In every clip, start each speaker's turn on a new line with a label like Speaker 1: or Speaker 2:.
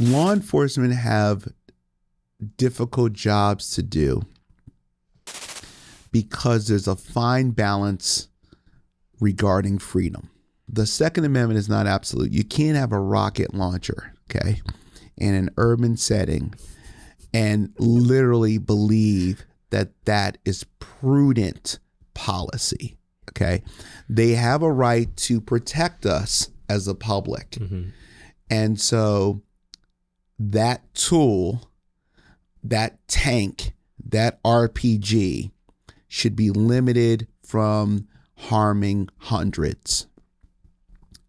Speaker 1: Law enforcement have difficult jobs to do because there's a fine balance regarding freedom. The Second Amendment is not absolute. You can't have a rocket launcher, okay, in an urban setting and literally believe that that is prudent policy, okay? They have a right to protect us as a public. Mm-hmm. And so that tool, that tank, that RPG should be limited from harming hundreds.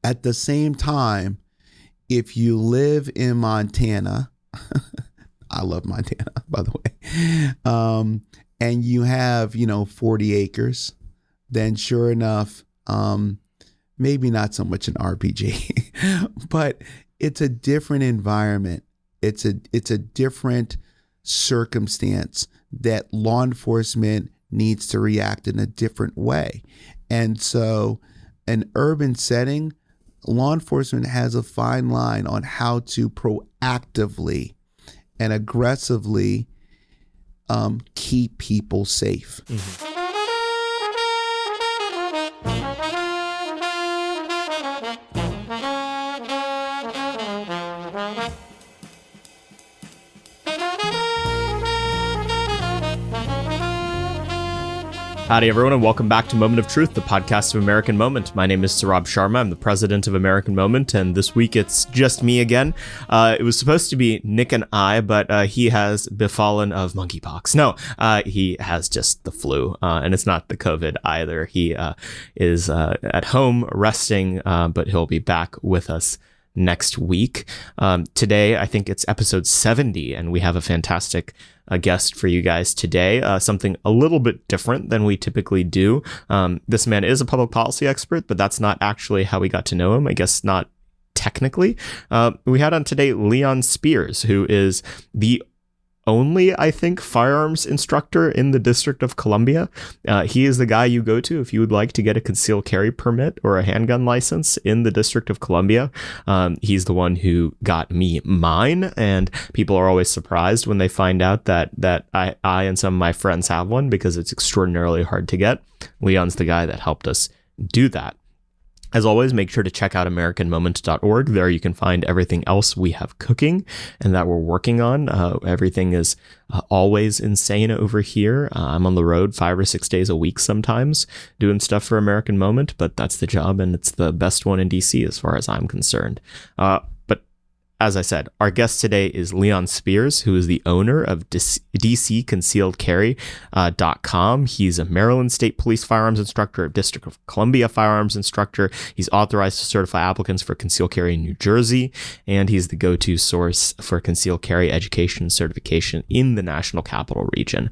Speaker 1: At the same time, if you live in Montana, I love Montana, by the way, and you have, 40 acres, then sure enough, maybe not so much an RPG, but it's a different environment. It's a different circumstance that law enforcement needs to react in a different way. And so an urban setting, law enforcement has a fine line on how to proactively and aggressively keep people safe. Mm-hmm.
Speaker 2: Howdy, everyone, and welcome back to Moment of Truth, the podcast of American Moment. My name is Saurabh Sharma. I'm the president of American Moment, and this week it's just me again. It was supposed to be Nick and I, but he has befallen of monkeypox. No, he has just the flu, and it's not the COVID either. He is at home resting, but he'll be back with us next week. Today, I think it's episode 70, and we have a fantastic guest for you guys today, something a little bit different than we typically do. This man is a public policy expert, but that's not actually how we got to know him. I guess not technically. We had on today Leon Spears, who is the only, I think, firearms instructor in the District of Columbia. He is the guy you go to if you would like to get a concealed carry permit or a handgun license in the District of Columbia. He's the one who got me mine, and people are always surprised when they find out that I and some of my friends have one, because it's extraordinarily hard to get. Leon's the guy that helped us do that. As always, make sure to check out AmericanMoment.org. There you can find everything else we have cooking and that we're working on. Everything is always insane over here. I'm on the road 5 or 6 days a week sometimes doing stuff for American Moment, but that's the job, and it's the best one in DC as far as I'm concerned. As I said, our guest today is Leon Spears, who is the owner of DCConcealedCarry.com. He's a Maryland State Police firearms instructor, a District of Columbia firearms instructor. He's authorized to certify applicants for concealed carry in New Jersey, and he's the go-to source for concealed carry education certification in the National Capital Region.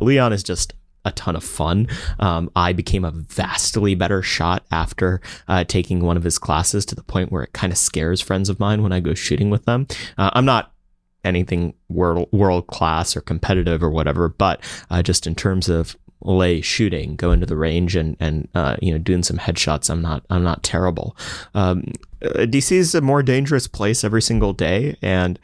Speaker 2: Leon is just a ton of fun. I became a vastly better shot after taking one of his classes, to the point where it kind of scares friends of mine when I go shooting with them. I'm not anything world class or competitive or whatever, but just in terms of lay shooting, going to the range and doing some headshots, I'm not terrible. DC is a more dangerous place every single day, and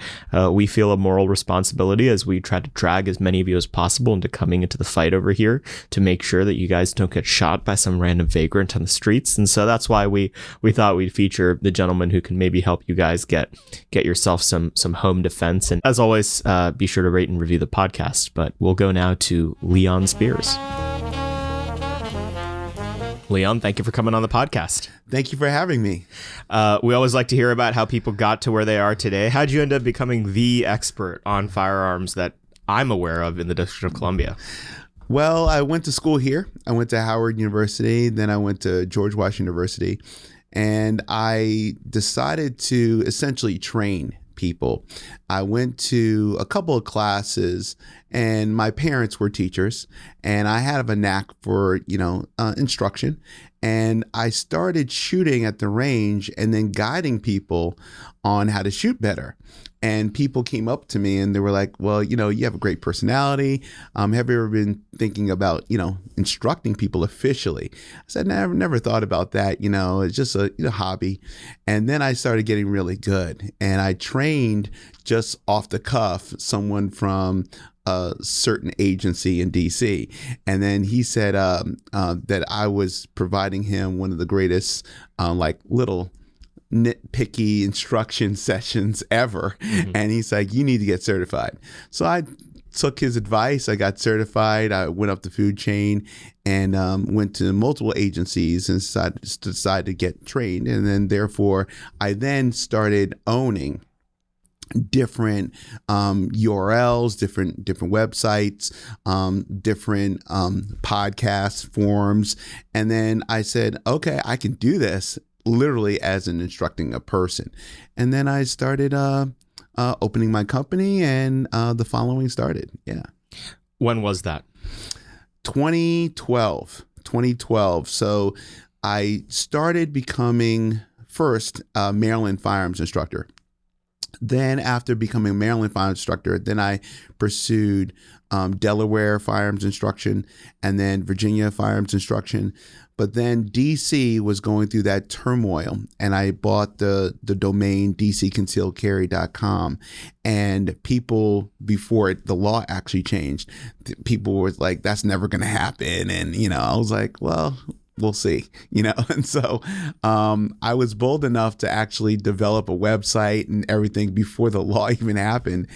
Speaker 2: we feel a moral responsibility as we try to drag as many of you as possible into coming into the fight over here to make sure that you guys don't get shot by some random vagrant on the streets. And so that's why we thought we'd feature the gentleman who can maybe help you guys get yourself some home defense. And as always, be sure to rate and review the podcast. But we'll go now to Leon Spears. Leon, thank you for coming on the podcast.
Speaker 1: Thank you for having me.
Speaker 2: We always like to hear about how people got to where they are today. How'd you end up becoming the expert on firearms that I'm aware of in the District of Columbia?
Speaker 1: Well, I went to school here. I went to Howard University, then I went to George Washington University, and I decided to essentially train people. I went to a couple of classes, and my parents were teachers, and I had a knack for, instruction. And I started shooting at the range and then guiding people on how to shoot better. And people came up to me and they were like, well, you have a great personality. Have you ever been thinking about, instructing people officially? I said, never thought about that. It's just a hobby. And then I started getting really good. And I trained just off the cuff someone from a certain agency in DC. And then he said that I was providing him one of the greatest little nitpicky instruction sessions ever. And he's like, you need to get certified. So I took his advice. I got certified. I went up the food chain and went to multiple agencies and decided to get trained. And then therefore I then started owning different URLs, different websites, different podcast forums. And then I said, okay, I can do this literally as an instructing a person. And then I started opening my company, and the following started. Yeah.
Speaker 2: When was that?
Speaker 1: 2012. So I started becoming first a Maryland firearms instructor. Then after becoming a Maryland firearms instructor, then I pursued Delaware firearms instruction and then Virginia firearms instruction. But then DC was going through that turmoil, and I bought the domain dcconcealedcarry.com. And people, before the law actually changed, people were like, that's never going to happen. And, I was like, well, we'll see, And so I was bold enough to actually develop a website and everything before the law even happened.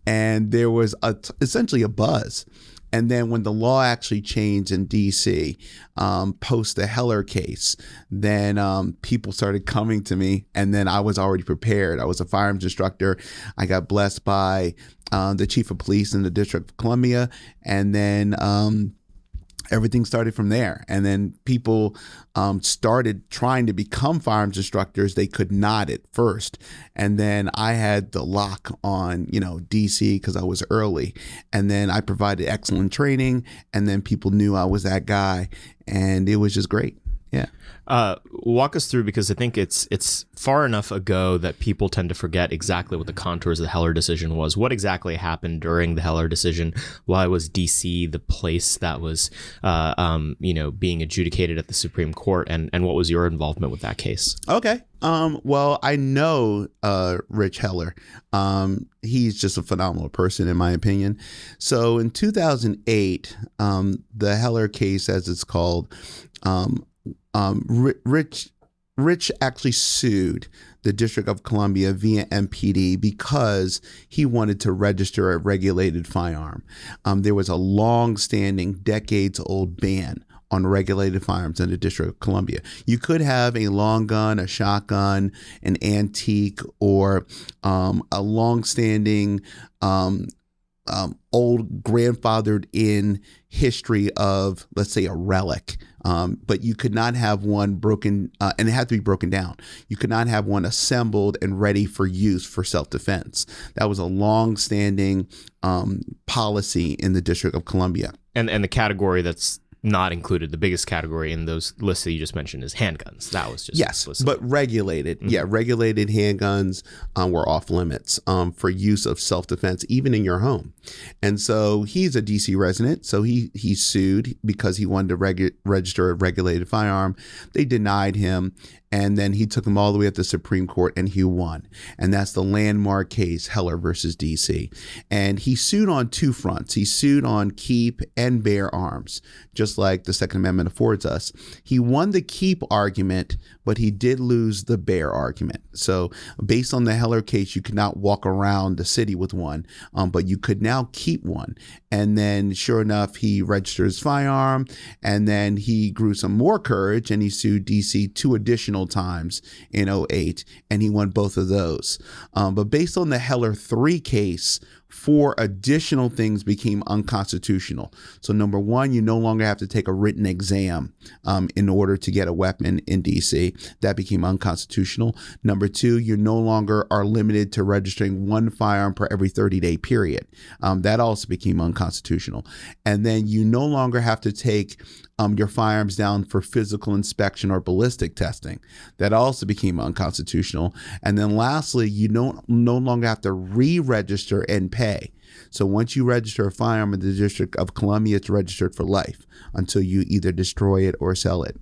Speaker 1: And there was essentially a buzz. And then when the law actually changed in DC, post the Heller case, then people started coming to me, and then I was already prepared. I was a firearms instructor. I got blessed by the chief of police in the District of Columbia, and then everything started from there. And then people started trying to become firearms instructors. They could not at first. And then I had the lock on, DC because I was early. And then I provided excellent training. And then people knew I was that guy. And it was just great. Yeah.
Speaker 2: Walk us through, because I think it's far enough ago that people tend to forget exactly what the contours of the Heller decision was. What exactly happened during the Heller decision? Why was DC the place that was, being adjudicated at the Supreme Court? And what was your involvement with that case?
Speaker 1: Okay. Well, I know Rich Heller. He's just a phenomenal person, in my opinion. So in 2008, the Heller case, as it's called, Rich actually sued the District of Columbia via MPD because he wanted to register a regulated firearm. There was a long-standing, decades-old ban on regulated firearms in the District of Columbia. You could have a long gun, a shotgun, an antique, or a long-standing old grandfathered in history of, let's say, a relic. But you could not have one broken, and it had to be broken down. You could not have one assembled and ready for use for self-defense. That was a long-standing policy in the District of Columbia.
Speaker 2: And the category that's not included, the biggest category in those lists that you just mentioned, is handguns. That was just
Speaker 1: explicit. But regulated. Mm-hmm. Yeah, regulated handguns were off limits for use of self-defense, even in your home. And so he's a DC resident, so he sued because he wanted to register a regulated firearm. They denied him, and then he took him all the way up to the Supreme Court, and he won. And that's the landmark case, Heller versus DC. And he sued on two fronts. He sued on keep and bear arms, just like the Second Amendment affords us. He won the keep argument, but he did lose the bear argument. So based on the Heller case, you could not walk around the city with one, but you could now keep one. And then sure enough, he registered his firearm, and then he grew some more courage, and he sued DC 2 additional times in 2008, and he won both of those. But based on the Heller 3 case, 4 additional things became unconstitutional. So number 1, you no longer have to take a written exam in order to get a weapon in DC. That became unconstitutional. Number 2, you no longer are limited to registering 1 firearm per every 30-day period. That also became unconstitutional. And then you no longer have to take your firearms down for physical inspection or ballistic testing. That also became unconstitutional. And then lastly, you no longer have to re-register and pay. So once you register a firearm in the District of Columbia, it's registered for life until you either destroy it or sell it.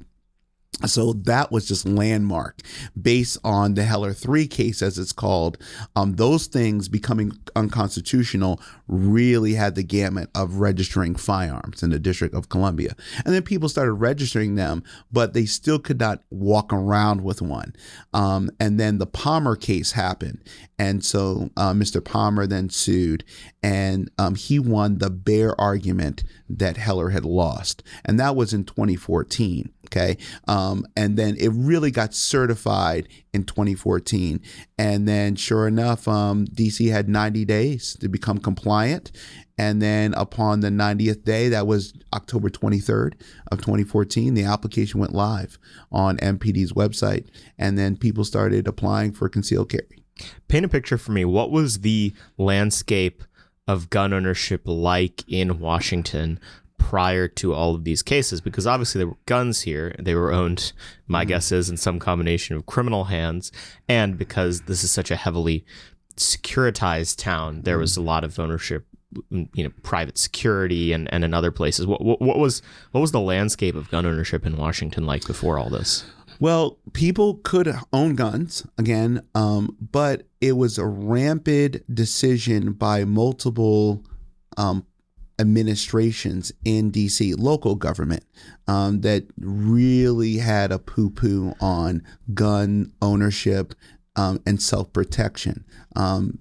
Speaker 1: So that was just landmark based on the Heller 3 case, as it's called. Those things becoming unconstitutional really had the gamut of registering firearms in the District of Columbia. And then people started registering them, but they still could not walk around with one. And then the Palmer case happened. And so Mr. Palmer then sued, and he won the bare argument that Heller had lost. And that was in 2014. Okay. And then it really got certified in 2014. And then sure enough, DC had 90 days to become compliant. And then upon the 90th day, that was October 23rd of 2014, the application went live on MPD's website. And then people started applying for concealed carry.
Speaker 2: Paint a picture for me. What was the landscape of gun ownership like in Washington prior to all of these cases? Because obviously there were guns here. They were owned, my guess is, in some combination of criminal hands. And because this is such a heavily securitized town, there was a lot of ownership, private security and in other places. What was the landscape of gun ownership in Washington like before all this?
Speaker 1: Well, people could own guns again, but it was a rampant decision by multiple administrations in DC, local government, that really had a poo-poo on gun ownership and self-protection.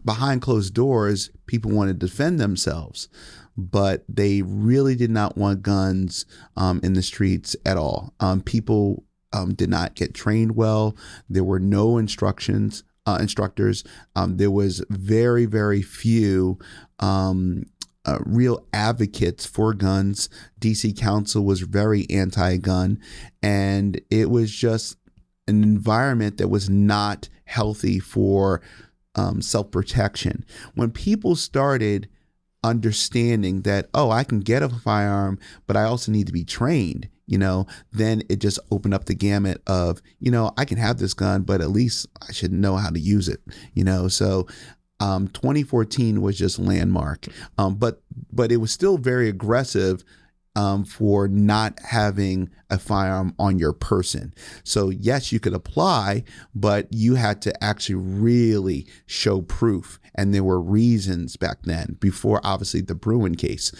Speaker 1: Behind closed doors, people wanted to defend themselves, but they really did not want guns in the streets at all. People did not get trained well. There were no instructors. There was very, very few real advocates for guns. DC Council was very anti-gun, and it was just an environment that was not healthy for self-protection. When people started understanding that, oh, I can get a firearm, but I also need to be trained, then it just opened up the gamut of, I can have this gun, but at least I should know how to use it, So 2014 was just landmark, but it was still very aggressive for not having a firearm on your person. So yes, you could apply, but you had to actually really show proof. And there were reasons back then, before obviously the Bruin case.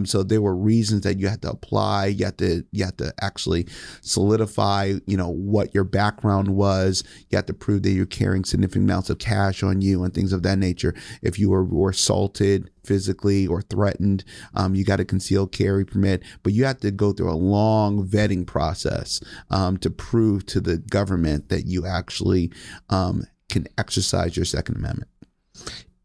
Speaker 1: So there were reasons that you had to apply. You had to actually solidify, what your background was. You had to prove that you're carrying significant amounts of cash on you and things of that nature. If you were assaulted physically or threatened, you got a concealed carry permit, but you have to go through a long vetting process to prove to the government that you actually can exercise your Second Amendment.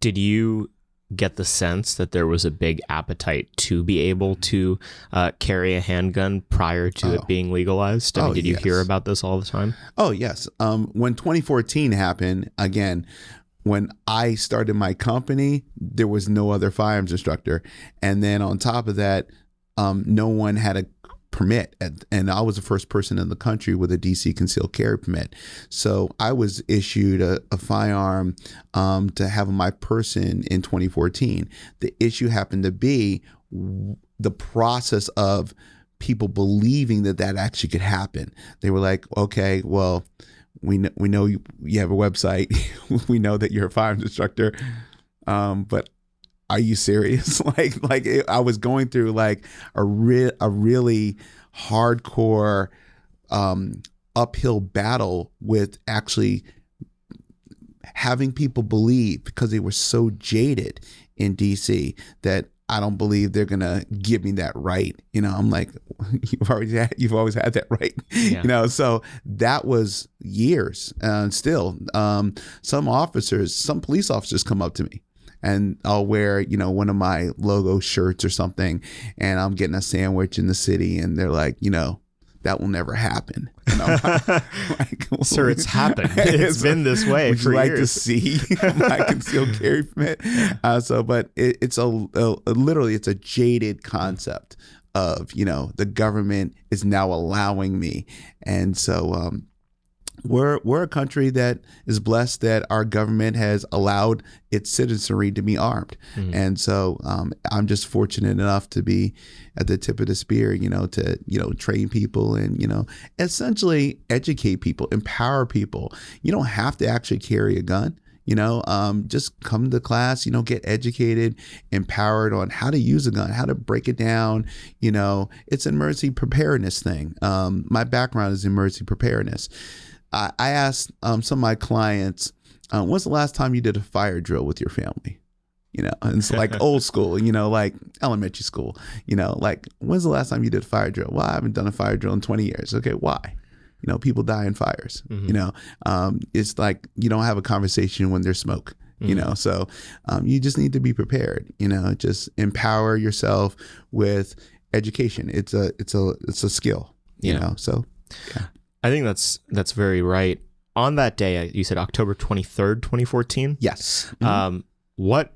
Speaker 2: Did you get the sense that there was a big appetite to be able to carry a handgun prior to it being legalized? Did you hear about this all the time?
Speaker 1: Oh, yes. When 2014 happened, again, when I started my company, there was no other firearms instructor. And then on top of that, no one had a permit. And I was the first person in the country with a DC concealed carry permit. So I was issued a firearm to have on my person in 2014. The issue happened to be the process of people believing that actually could happen. They were like, okay, well, we know you have a website. We know that you're a firearms instructor, but are you serious? I was going through like a really hardcore uphill battle with actually having people believe, because they were so jaded in DC, that I don't believe they're gonna give me that right. I'm like, you've always had that right. Yeah. So that was years. And still, some police officers come up to me and I'll wear, one of my logo shirts or something, and I'm getting a sandwich in the city, and they're like, that will never happen. And I'm like,
Speaker 2: sir, it's happened. It's been this way
Speaker 1: would
Speaker 2: for
Speaker 1: you like
Speaker 2: years.
Speaker 1: to see my concealed carry permit? But it's literally it's a jaded concept of, the government is now allowing me. And so we're a country that is blessed that our government has allowed its citizenry to be armed. And so I'm just fortunate enough to be at the tip of the spear, to train people and, essentially educate people, empower people. You don't have to actually carry a gun. Just come to class, get educated, empowered on how to use a gun, how to break it down. It's an emergency preparedness thing. My background is emergency preparedness. I asked some of my clients, when's the last time you did a fire drill with your family? And it's like old school, like elementary school, like when's the last time you did a fire drill? Well, I haven't done a fire drill in 20 years. Okay, why? People die in fires. It's like you don't have a conversation when there's smoke. So you just need to be prepared. Just empower yourself with education. It's a skill. So yeah.
Speaker 2: I think that's very right. On that day, you said October 23rd, 2014.
Speaker 1: Yes.
Speaker 2: What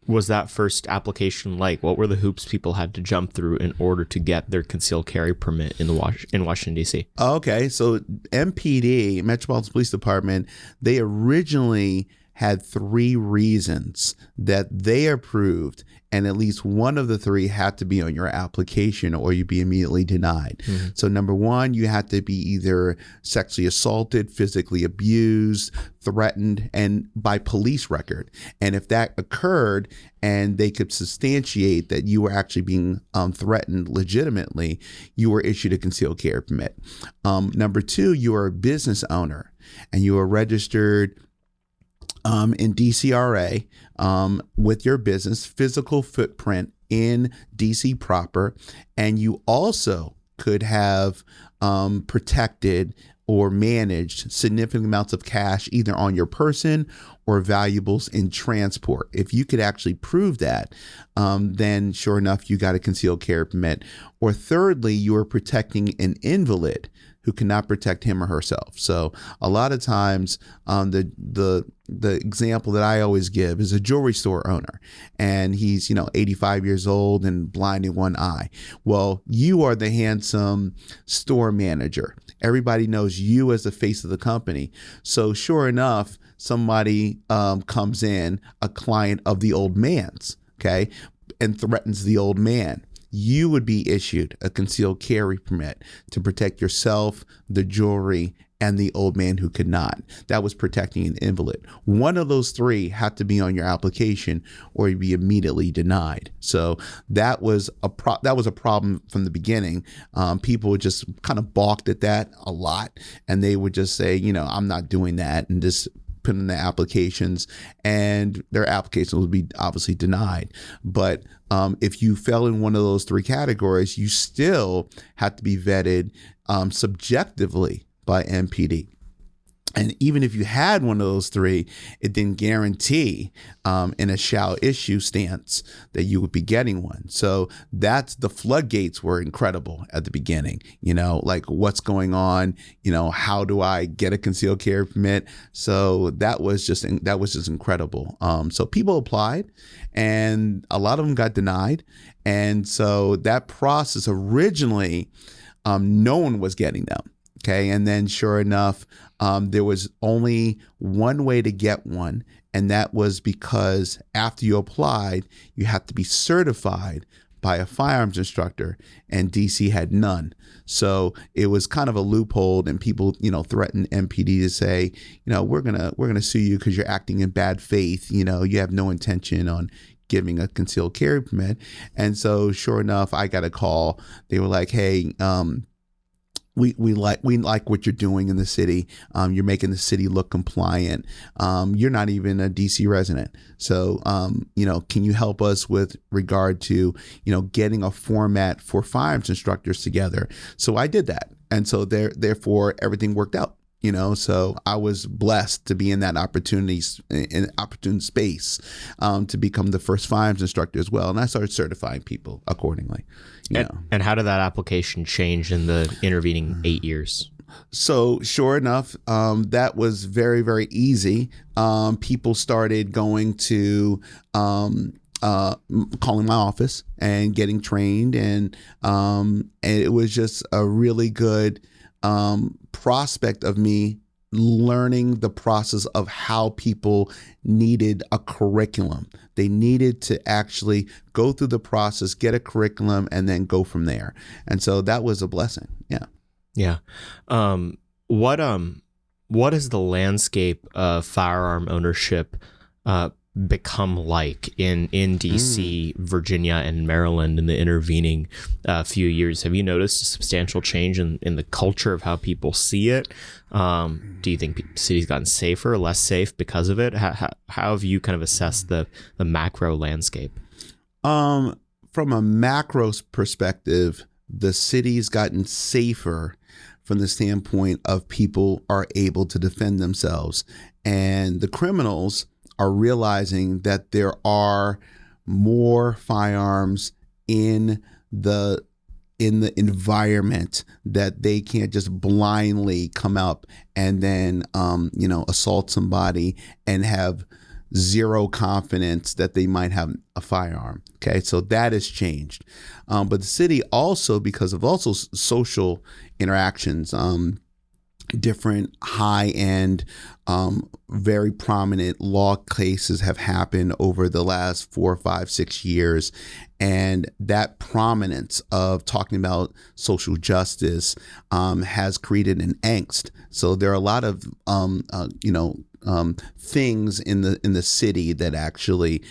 Speaker 2: was that first application like? What were the hoops people had to jump through in order to get their concealed carry permit in Washington, D.C.?
Speaker 1: Okay, so MPD, Metropolitan Police Department, they originally had 3 reasons that they approved, and at least one of the 3 had to be on your application or you'd be immediately denied. So number 1, you had to be either sexually assaulted, physically abused, threatened, and by police record. And if that occurred and they could substantiate that you were actually being threatened legitimately, you were issued a concealed carry permit. Number 2, you are a business owner and you are registered in DCRA with your business, physical footprint in DC proper, and you also could have protected or managed significant amounts of cash either on your person or valuables in transport. If you could actually prove that, then sure enough, you got a concealed carry permit. Or thirdly, you are protecting an invalid who cannot protect him or herself. So a lot of times, the example that I always give is a jewelry store owner, and he's 85 years old and blind in one eye. Well, you are the handsome store manager. Everybody knows you as the face of the company. So sure enough, somebody comes in, a client of the old man's, okay, and threatens the old man. You would be issued a concealed carry permit to protect yourself, the jewelry, and the old man who could not. That was protecting an invalid. One of those 3 had to be on your application or you'd be immediately denied. So that was a problem from the beginning. People just kind of balked at that a lot, and they would just say, I'm not doing that, and just put in the applications, and their applications would be obviously denied. But if you fell in one of those 3 categories, you still have to be vetted subjectively by MPD. And even if you had one of those 3, it didn't guarantee in a shall issue stance that you would be getting one. So that's the floodgates were incredible at the beginning, like what's going on, how do I get a concealed carry permit? So that was just incredible. So people applied and a lot of them got denied. And so that process originally, no one was getting them. Okay. And then sure enough, there was only one way to get one. And that was because after you applied, you have to be certified by a firearms instructor, and DC had none. So it was kind of a loophole, and people, threatened MPD to say, we're gonna sue you because you're acting in bad faith. You have no intention on giving a concealed carry permit. And so sure enough, I got a call. They were like, hey, we like what you're doing in the city. You're making the city look compliant. You're not even a DC resident. So, can you help us with regard to, getting a format for firearms instructors together? So I did that. And so therefore everything worked out. So I was blessed to be in that opportune space to become the first firearms instructor as well. And I started certifying people accordingly.
Speaker 2: And how did that application change in the intervening 8 years?
Speaker 1: So sure enough, that was very, very easy. People started going to calling my office and getting trained, and it was just a really good prospect of me learning the process of how people needed a curriculum. They needed to actually go through the process, get a curriculum, and then go from there. And so that was a blessing. Yeah.
Speaker 2: Yeah. What has the landscape of firearm ownership become like in DC, Virginia, and Maryland in the intervening few years? Have you noticed a substantial change in the culture of how people see it? Do you think cities gotten safer, less safe because of it? How have you kind of assessed the macro landscape?
Speaker 1: From a macro perspective, the city's gotten safer from the standpoint of people are able to defend themselves, and the criminals are realizing that there are more firearms in the environment, that they can't just blindly come up and then assault somebody and have zero confidence that they might have a firearm. Okay, so that has changed. But the city also, because of also social interactions, different high-end, very prominent law cases have happened over the last 4, 5, 6 years. And that prominence of talking about social justice has created an angst. So there are a lot of, things in the city that actually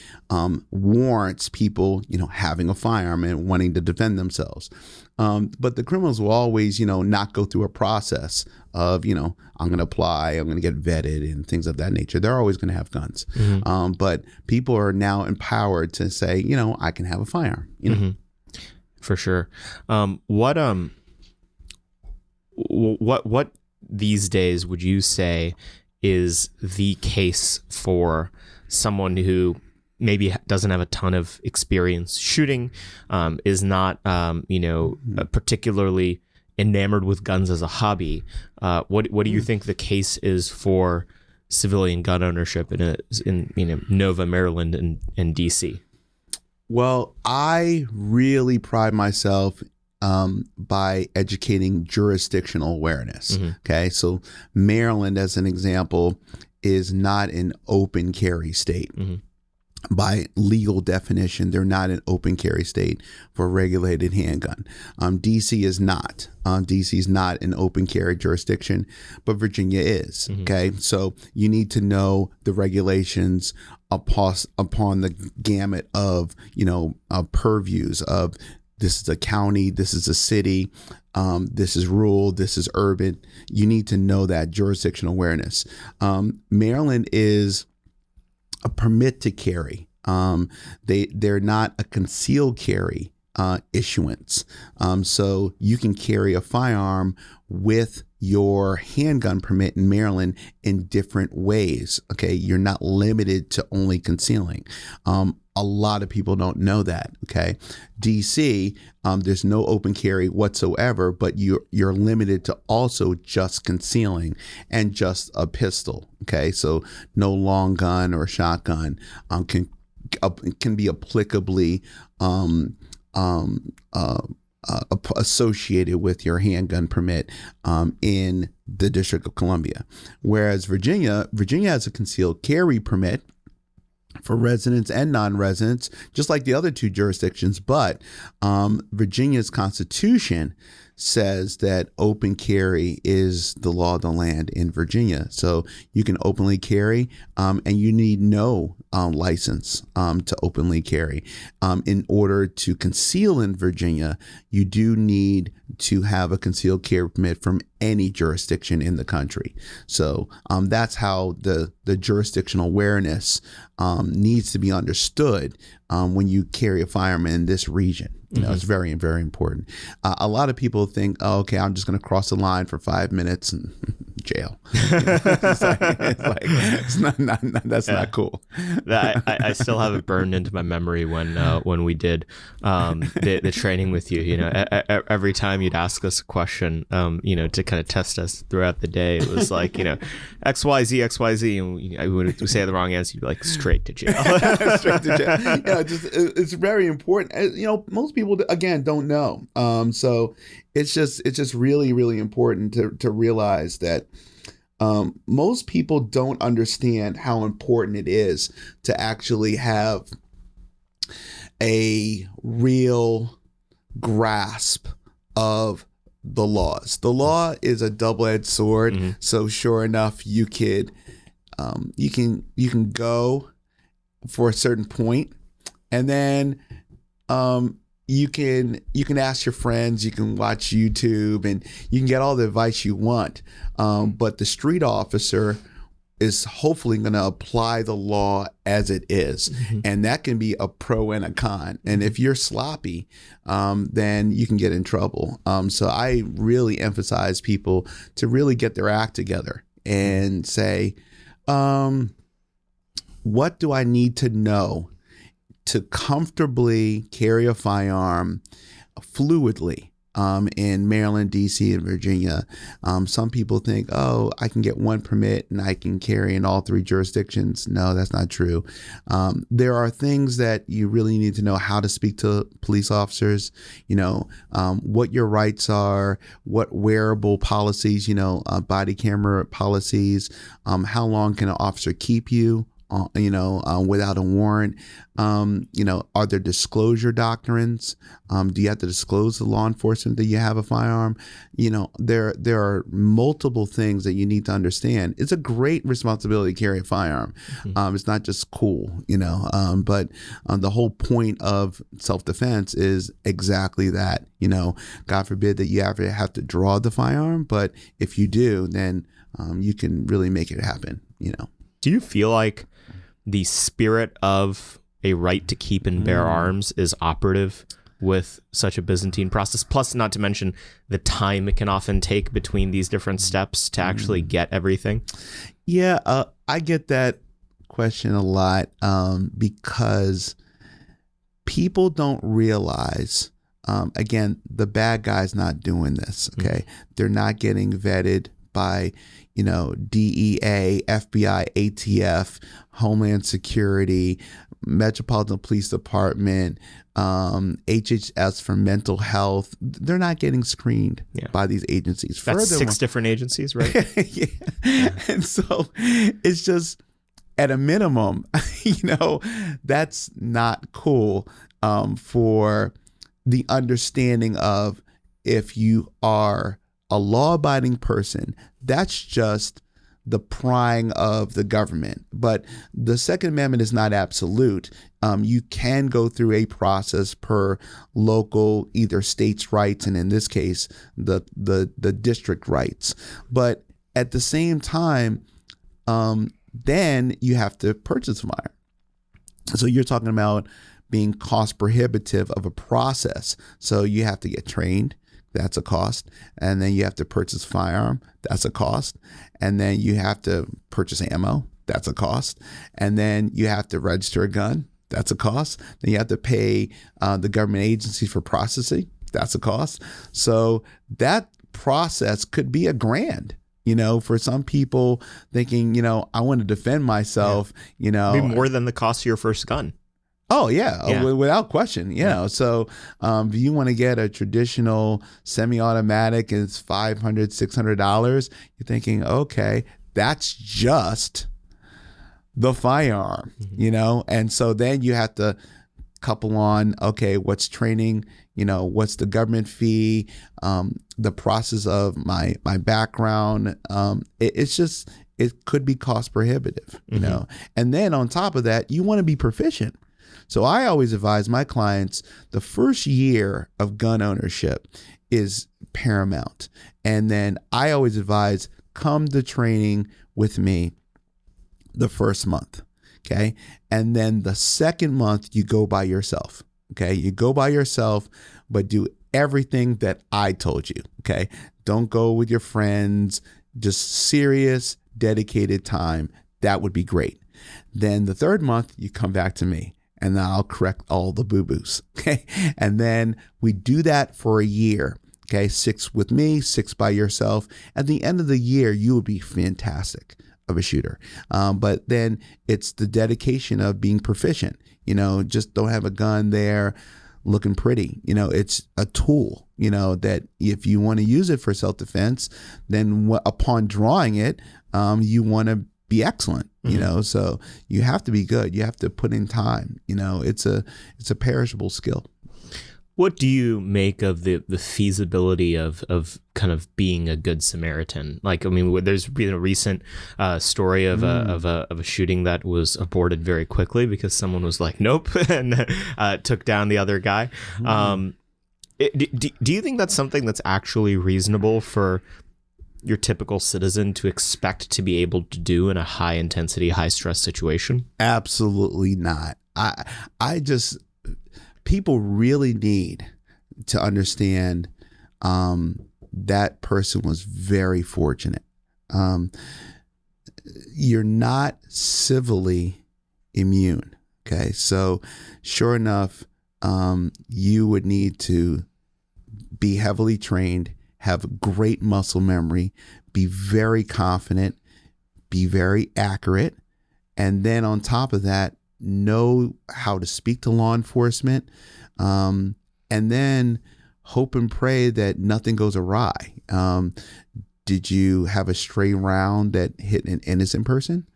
Speaker 1: warrants people, having a firearm and wanting to defend themselves. But the criminals will always, not go through a process of, I'm going to apply, I'm going to get vetted and things of that nature. They're always going to have guns. Mm-hmm. But people are now empowered to say, I can have a firearm.
Speaker 2: Mm-hmm. For sure. What these days would you say is the case for someone who maybe doesn't have a ton of experience shooting, is not, particularly enamored with guns as a hobby? What do you think the case is for civilian gun ownership in Nova, Maryland, and DC?
Speaker 1: Well, I really pride myself by educating jurisdictional awareness. Mm-hmm. Okay, so Maryland, as an example, is not an open carry state. Mm-hmm. By legal definition, they're not an open carry state for a regulated handgun. DC is not. DC is not an open carry jurisdiction, but Virginia is. Mm-hmm. Okay, so you need to know the regulations upon the gamut of purviews of, this is a county, this is a city, this is rural, this is urban. You need to know that jurisdictional awareness. Maryland is a permit to carry. They're not a concealed carry issuance. So you can carry a firearm with your handgun permit in Maryland in different ways. Okay, you're not limited to only concealing. A lot of people don't know that. Okay, DC, there's no open carry whatsoever, but you're limited to also just concealing and just a pistol. Okay, so no long gun or shotgun can be applicably associated with your handgun permit in the District of Columbia. Whereas Virginia has a concealed carry permit for residents and non-residents, just like the other two jurisdictions. But Virginia's Constitution says that open carry is the law of the land in Virginia. So you can openly carry, and you need no license to openly carry. In order to conceal in Virginia, you do need to have a concealed carry permit from any jurisdiction in the country. So that's how the jurisdictional awareness needs to be understood when you carry a firearm in this region. It's very, very important. A lot of people think, oh, okay, I'm just going to cross the line for 5 minutes and jail. It's not that's not cool.
Speaker 2: I still have it burned into my memory when we did the training with you. Every time you'd ask us a question, to kind of test us throughout the day, it was like, XYZ, XYZ, and when we say the wrong answer, you'd be like, straight to jail.
Speaker 1: Straight to jail. It's very important. Most people again don't know. So it's just really, really important to realize that most people don't understand how important it is to actually have a real grasp of the laws. The law is a double-edged sword. Mm-hmm. So sure enough, you can go for a certain point, and then you can ask your friends, you can watch YouTube, and you can get all the advice you want. But the street officer is hopefully going to apply the law as it is. Mm-hmm. And that can be a pro and a con. And if you're sloppy, then you can get in trouble. So I really emphasize people to really get their act together and say, what do I need to know to comfortably carry a firearm fluidly in Maryland, DC, and Virginia? Some people think, I can get one permit and I can carry in all three jurisdictions. No, that's not true. There are things that you really need to know: how to speak to police officers, what your rights are, what wearable policies, body camera policies, how long can an officer keep you, without a warrant. Are there disclosure doctrines? Do you have to disclose to law enforcement that you have a firearm? There are multiple things that you need to understand. It's a great responsibility to carry a firearm. Mm-hmm. It's not just cool, but the whole point of self-defense is exactly that. God forbid that you ever have to draw the firearm, but if you do, then you can really make it happen.
Speaker 2: Do you feel like the spirit of a right to keep and bear arms is operative with such a Byzantine process? Plus, not to mention the time it can often take between these different steps to actually get everything.
Speaker 1: Yeah, I get that question a lot because people don't realize, again, the bad guy's not doing this, okay? Mm-hmm. They're not getting vetted by DEA, FBI, ATF, Homeland Security, Metropolitan Police Department, HHS for mental health. They're not getting screened by these agencies.
Speaker 2: That's 6 different agencies, right?
Speaker 1: Yeah. And so it's just, at a minimum, that's not cool for the understanding of, if you are a law-abiding person, that's just the prying of the government. But the Second Amendment is not absolute. You can go through a process per local, either states' rights, and in this case, the district rights. But at the same time, then you have to purchase a firearm. So you're talking about being cost prohibitive of a process. So you have to get trained. That's a cost. And then you have to purchase a firearm. That's a cost. And then you have to purchase ammo. That's a cost. And then you have to register a gun. That's a cost. Then you have to pay the government agencies for processing. That's a cost. So that process could be $1,000, for some people thinking, I want to defend myself,
Speaker 2: It'd be more than the cost of your first gun.
Speaker 1: Oh, yeah. Without question. So if you want to get a traditional semi-automatic and it's $500, $600, you're thinking, okay, that's just the firearm, and so then you have to couple on, okay, what's training, what's the government fee, the process of my background. It could be cost prohibitive, and then on top of that, you want to be proficient. So I always advise my clients, the first year of gun ownership is paramount. And then I always advise, come to training with me the first month, okay? And then the second month, you go by yourself, okay? You go by yourself, but do everything that I told you, okay? Don't go with your friends. just serious, dedicated time, that would be great. Then the third month, you come back to me and I'll correct all the boo-boos. Okay. And then we do that for a year. Okay. 6 with me, 6 by yourself. At the end of the year, you would be fantastic of a shooter. But then it's the dedication of being proficient. Just don't have a gun there looking pretty. It's a tool, that if you want to use it for self-defense, then upon drawing it, you want to be excellent, so you have to be good. You have to put in time. It's a perishable skill.
Speaker 2: What do you make of the feasibility of kind of being a good Samaritan? Like, I mean, there's been a recent story of a shooting that was aborted very quickly because someone was like, nope, and took down the other guy. Do you think that's something that's actually reasonable for your typical citizen to expect to be able to do in a high intensity, high stress situation?
Speaker 1: Absolutely not. People really need to understand that person was very fortunate. You're not civilly immune. Okay. So sure enough, you would need to be heavily trained, have great muscle memory, be very confident, be very accurate. And then on top of that, know how to speak to law enforcement, and then hope and pray that nothing goes awry. Did you have a stray round that hit an innocent person?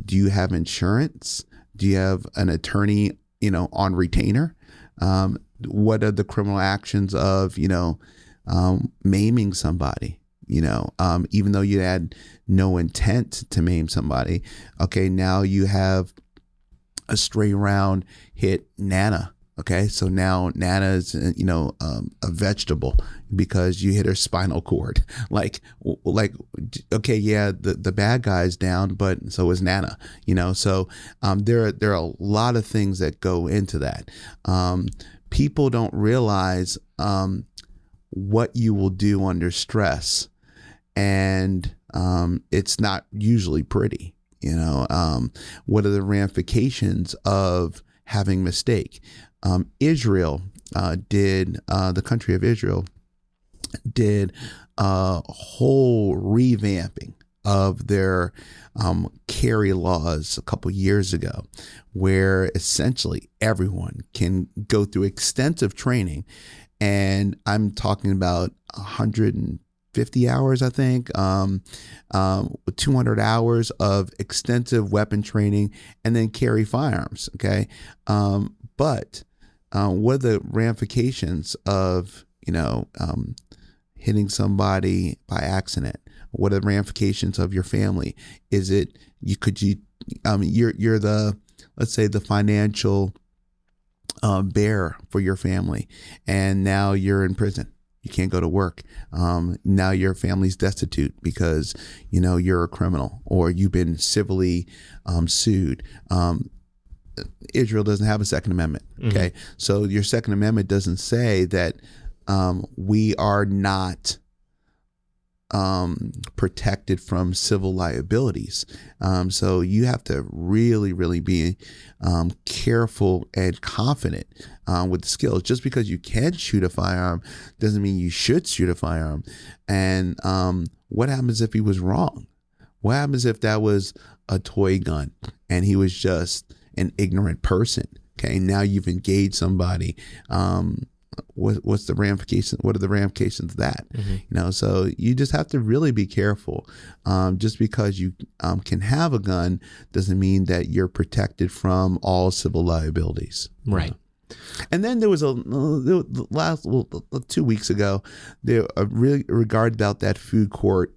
Speaker 1: Do you have insurance? Do you have an attorney, on retainer? What are the criminal actions of, maiming somebody? Even though you had no intent to maim somebody, okay, now you have a stray round hit Nana. Okay, so now Nana is, a vegetable because you hit her spinal cord. Like, okay, yeah, the bad guy's down, but so is Nana. So there are a lot of things that go into that. People don't realize what you will do under stress, and it's not usually pretty. What are the ramifications of having mistake? Israel the country of Israel did a whole revamping of their carry laws a couple years ago, where essentially everyone can go through extensive training. And I'm talking about 150 hours, I think, 200 hours of extensive weapon training, and then carry firearms. Okay. But what are the ramifications of, hitting somebody by accident? What are the ramifications of your family? Is it, you're the, let's say, the financial bearer for your family, and now you're in prison. You can't go to work. Now your family's destitute because, you're a criminal or you've been civilly sued. Israel doesn't have a Second Amendment. Okay. Mm-hmm. So your Second Amendment doesn't say that we are not protected from civil liabilities. So you have to really, really be careful and confident with the skills. Just because you can shoot a firearm doesn't mean you should shoot a firearm. And what happens if he was wrong? What happens if that was a toy gun and he was just an ignorant person? Okay, now you've engaged somebody. What's the ramification? What are the ramifications of that? Mm-hmm. So you just have to really be careful. Just because you can have a gun doesn't mean that you're protected from all civil liabilities.
Speaker 2: Right.
Speaker 1: And then there was last 2 weeks ago, there really regard about that food court,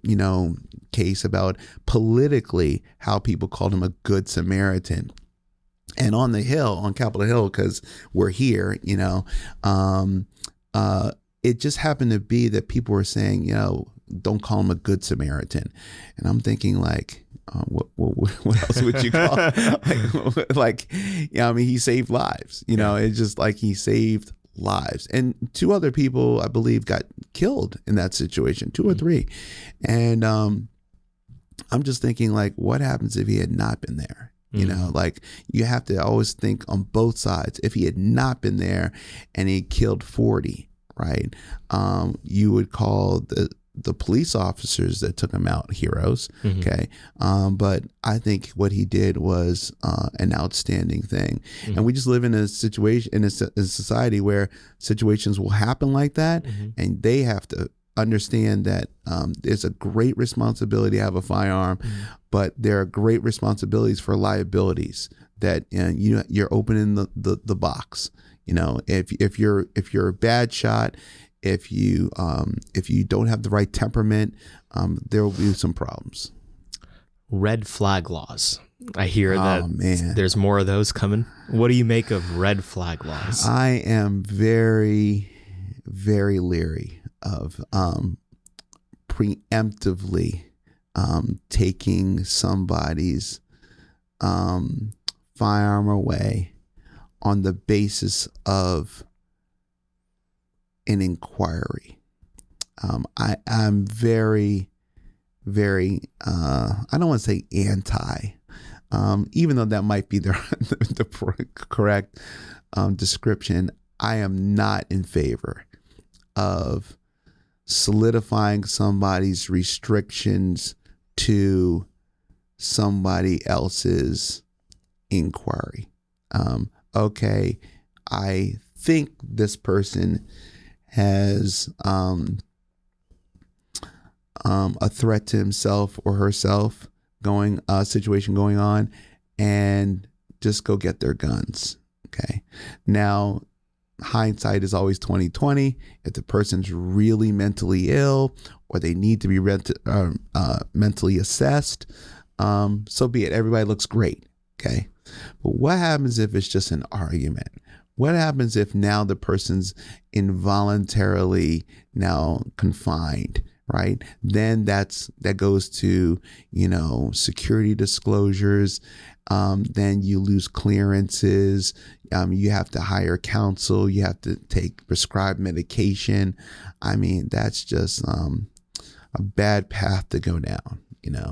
Speaker 1: case about politically how people called him a good Samaritan. And on the Hill, on Capitol Hill, because we're here, it just happened to be that people were saying, don't call him a good Samaritan. And I'm thinking like, what else would you call he saved lives, It's just like he saved lives. And 2 other people, I believe, got killed in that situation, 2 or 3. And I'm just thinking, like, what happens if he had not been there? You know, like, you have to always think on both sides. If he had not been there and he killed 40, right? You would call the police officers that took him out heroes. Okay. But I think what he did was an outstanding thing. And we just live in a situation, in a society where situations will happen like that. And they have to understand that there's a great responsibility to have a firearm, but there are great responsibilities for liabilities that you're opening the box. You know, if you're a bad shot, if you don't have the right temperament, there will be some problems.
Speaker 2: Red flag laws. I hear that
Speaker 1: man.
Speaker 2: There's more of those coming. What do you make of red flag laws?
Speaker 1: I am very, very leery of preemptively taking somebody's firearm away on the basis of an inquiry. I'm very, very, I don't want to say anti, even though that might be the correct description. I am not in favor of solidifying somebody's restrictions to somebody else's inquiry. Okay, I think this person has a threat to himself or herself situation going on, and just go get their guns. Okay, now hindsight is always 20/20. If the person's really mentally ill or they need to be mentally assessed, so be it. Everybody looks great. Okay, but what happens if it's just an argument? What happens if now the person's involuntarily now confined, right? Then that goes to, security disclosures. Then you lose clearances. You have to hire counsel. You have to take prescribed medication. I mean, that's just a bad path to go down,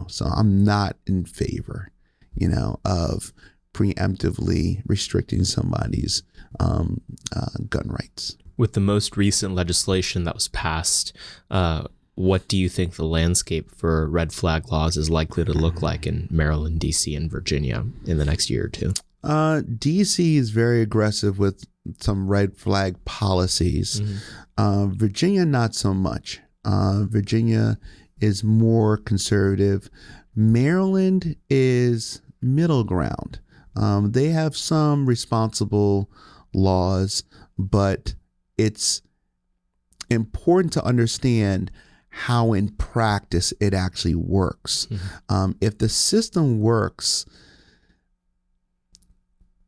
Speaker 1: So I'm not in favor, of preemptively restricting somebody's gun rights.
Speaker 2: With the most recent legislation that was passed, what do you think the landscape for red flag laws is likely to look like in Maryland, DC, and Virginia in the next year or two?
Speaker 1: DC is very aggressive with some red flag policies. Virginia, not so much. Virginia is more conservative. Maryland is middle ground. They have some responsible laws, but it's important to understand how in practice it actually works. If the system works,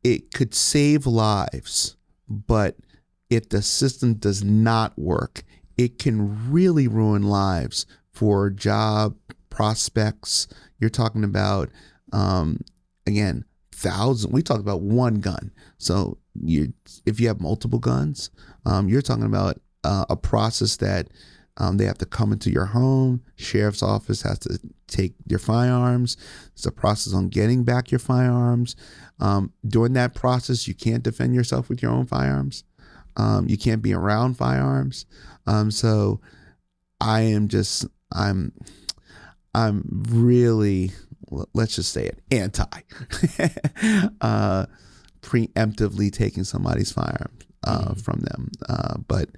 Speaker 1: it could save lives, but if the system does not work, it can really ruin lives for job prospects. You're talking about, again, thousands. We talk about one gun. So if you have multiple guns, you're talking about a process that they have to come into your home. Sheriff's office has to take your firearms. It's a process on getting back your firearms. During that process, you can't defend yourself with your own firearms. You can't be around firearms. So I'm really, let's just say it, anti preemptively taking somebody's firearms from them. But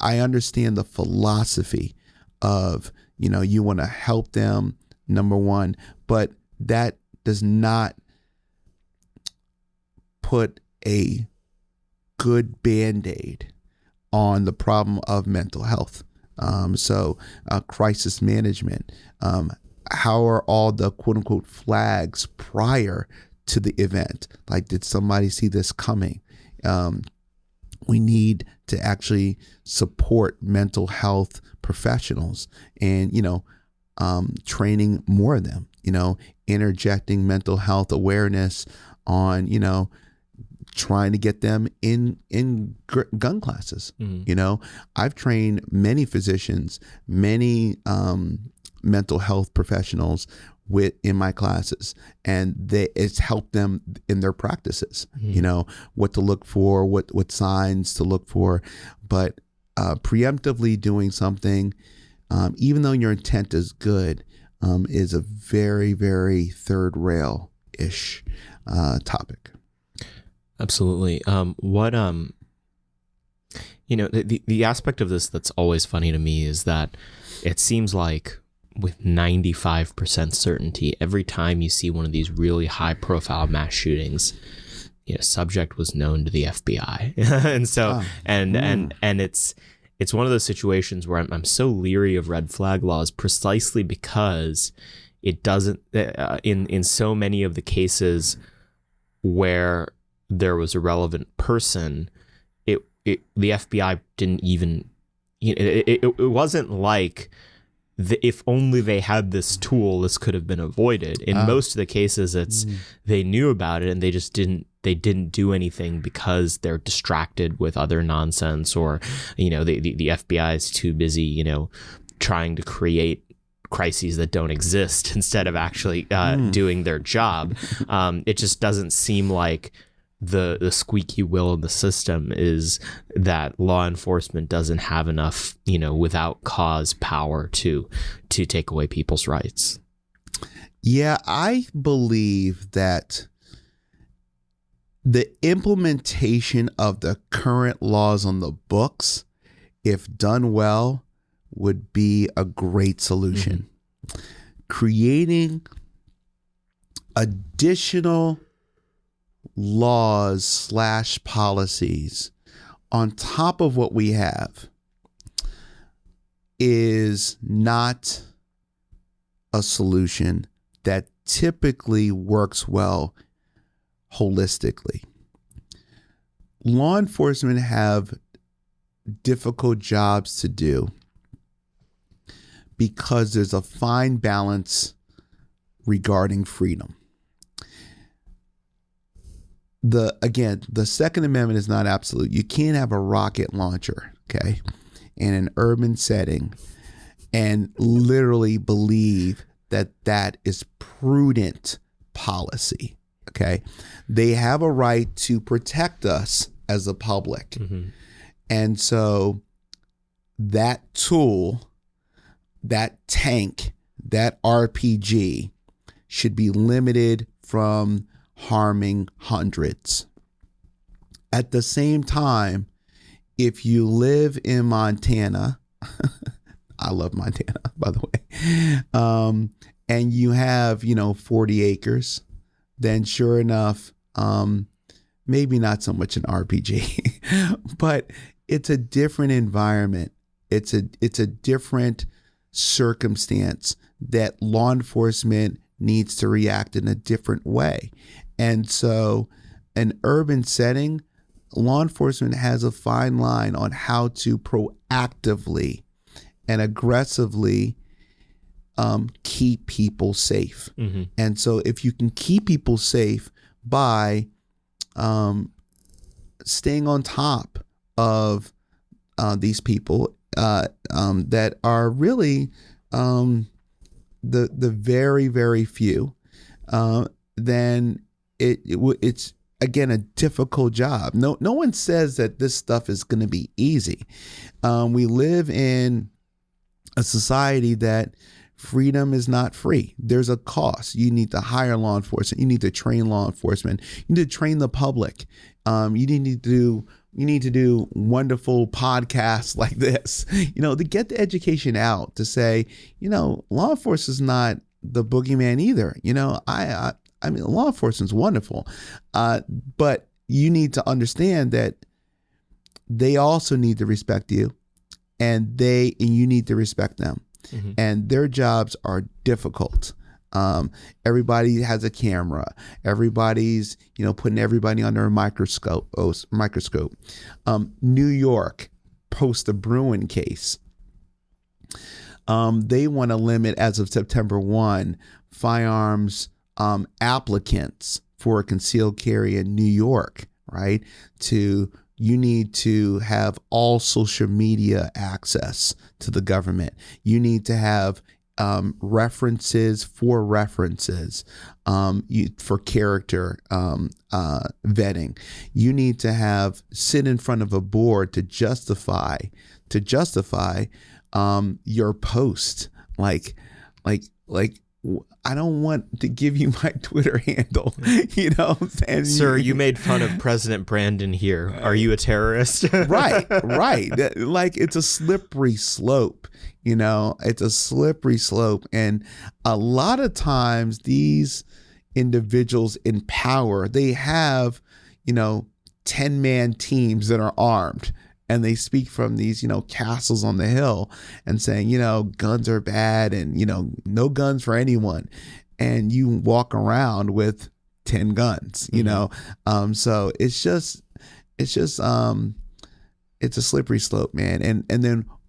Speaker 1: I understand the philosophy of, you want to help them, number one, but that does not put a good Band-Aid on the problem of mental health. So crisis management, how are all the quote unquote flags prior to the event? Like, did somebody see this coming? We need to actually support mental health professionals and, training more of them, interjecting mental health awareness on, trying to get them in gun classes. I've trained many physicians, many mental health professionals in my classes, and it's helped them in their practices. What to look for, what signs to look for, but preemptively doing something, even though your intent is good, is a very, very third rail ish topic.
Speaker 2: Absolutely. The aspect of this that's always funny to me is that it seems like with 95% certainty, every time you see one of these really high profile mass shootings, subject was known to the FBI. And so, and it's one of those situations where I'm so leery of red flag laws precisely because it doesn't, in so many of the cases where there was a relevant person, the FBI didn't even, it wasn't like if only they had this tool, this could have been avoided. In most of the cases, it's they knew about it and they just didn't do anything because they're distracted with other nonsense, or the FBI is too busy trying to create crises that don't exist instead of actually doing their job. It just doesn't seem like the squeaky wheel of the system is that law enforcement doesn't have enough, without cause power to take away people's rights.
Speaker 1: Yeah, I believe that the implementation of the current laws on the books, if done well, would be a great solution. Creating additional laws / policies on top of what we have is not a solution that typically works well holistically. Law enforcement have difficult jobs to do because there's a fine balance regarding freedom. The Second Amendment is not absolute. You can't have a rocket launcher, okay, in an urban setting and literally believe that that is prudent policy, okay? They have a right to protect us as a public. And so that tool, that tank, that RPG should be limited from harming hundreds. At the same time, if you live in Montana, I love Montana, by the way, and you have, 40 acres, then sure enough, maybe not so much an RPG, but it's a different environment. It's a different circumstance that law enforcement needs to react in a different way. And so an urban setting, law enforcement has a fine line on how to proactively and aggressively keep people safe. And so if you can keep people safe by staying on top of these people that are really the very, very few, then it's again a difficult job. No one says that this stuff is going to be easy. We live in a society that freedom is not free. There's a cost. You need to hire law enforcement. You need to train law enforcement. You need to train the public. You need to do wonderful podcasts like this, to get the education out, to say, law enforcement is not the boogeyman either. I mean, law enforcement's wonderful, but you need to understand that they also need to respect you, and you need to respect them, and their jobs are difficult. Everybody has a camera. Everybody's, putting everybody under a microscope. New York, post the Bruin case, they want to limit, as of September 1, firearms applicants for a concealed carry in New York, right? You need to have all social media access to the government. You need to have references for references, for character vetting. You need to sit in front of a board to justify your post. Like I don't want to give you my Twitter handle, And
Speaker 2: Sir, you made fun of President Brandon here. Are you a terrorist?
Speaker 1: Right. Like, it's a slippery slope, it's a slippery slope. And a lot of times these individuals in power, they have, 10-man teams that are armed. And they speak from these, castles on the hill and saying, guns are bad and, no guns for anyone. And you walk around with 10 guns, So it's a slippery slope, man. And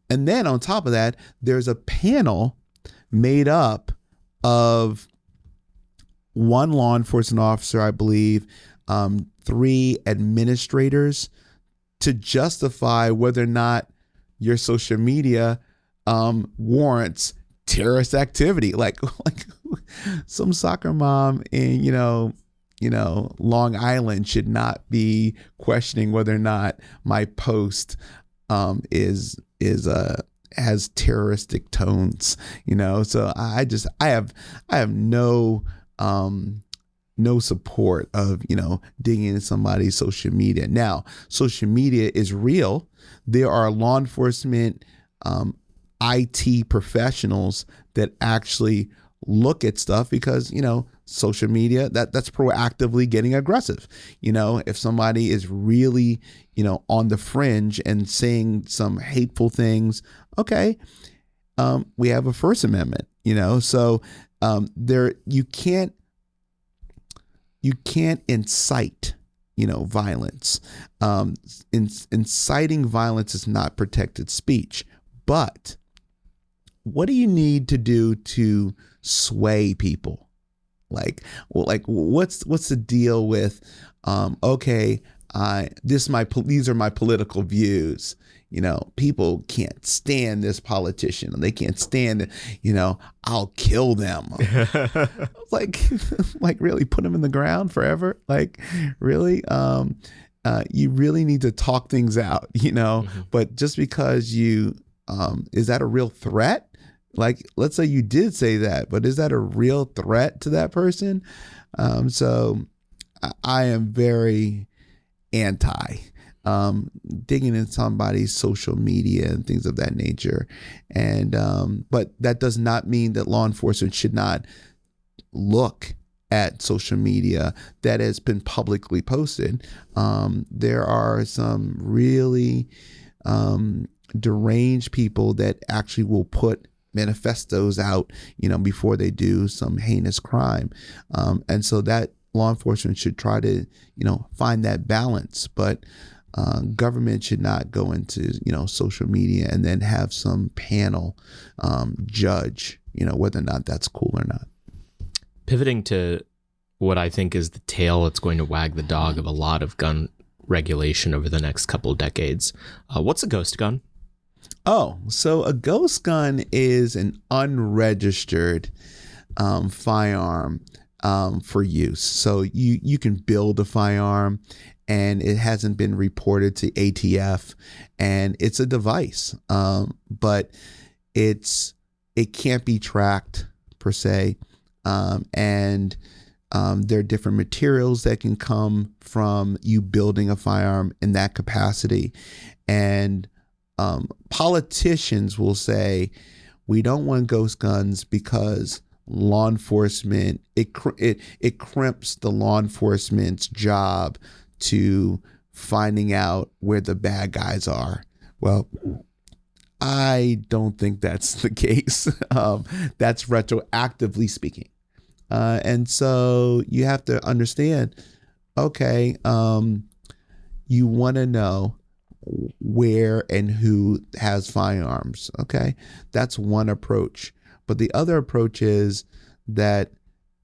Speaker 1: then on top of that, there's a panel made up of one law enforcement officer, I believe, 3 administrators, to justify whether or not your social media warrants terrorist activity. Like some soccer mom in Long Island should not be questioning whether or not my post has terroristic tones. So I have no support of, digging into somebody's social media. Now, social media is real. There are law enforcement IT professionals that actually look at stuff because, social media, that's proactively getting aggressive. If somebody is really, on the fringe and saying some hateful things, okay, we have a First Amendment, so you can't incite, violence. Inciting violence is not protected speech. But what do you need to do to sway people? What's the deal with, okay, these are my political views. People can't stand this politician and they can't stand it. I'll kill them. like really put them in the ground forever. Like really, you really need to talk things out, but just because is that a real threat? Like, let's say you did say that, but is that a real threat to that person? So I am very anti digging in somebody's social media and things of that nature. And but that does not mean that law enforcement should not look at social media that has been publicly posted. There are some really deranged people that actually will put manifestos out, before they do some heinous crime. And so that law enforcement should try to, find that balance. But government should not go into, social media and then have some panel judge, whether or not that's cool or not.
Speaker 2: Pivoting to what I think is the tail that's going to wag the dog of a lot of gun regulation over the next couple of decades. What's a ghost gun?
Speaker 1: Oh, so a ghost gun is an unregistered firearm for use. So you can build a firearm and it hasn't been reported to ATF, and it's a device, but it can't be tracked per se, and there are different materials that can come from you building a firearm in that capacity. And politicians will say, we don't want ghost guns because law enforcement, it crimps the law enforcement's job to finding out where the bad guys are. Well, I don't think that's the case. That's retroactively speaking. And so you have to understand, okay, you want to know where and who has firearms. Okay. That's one approach. But the other approach is that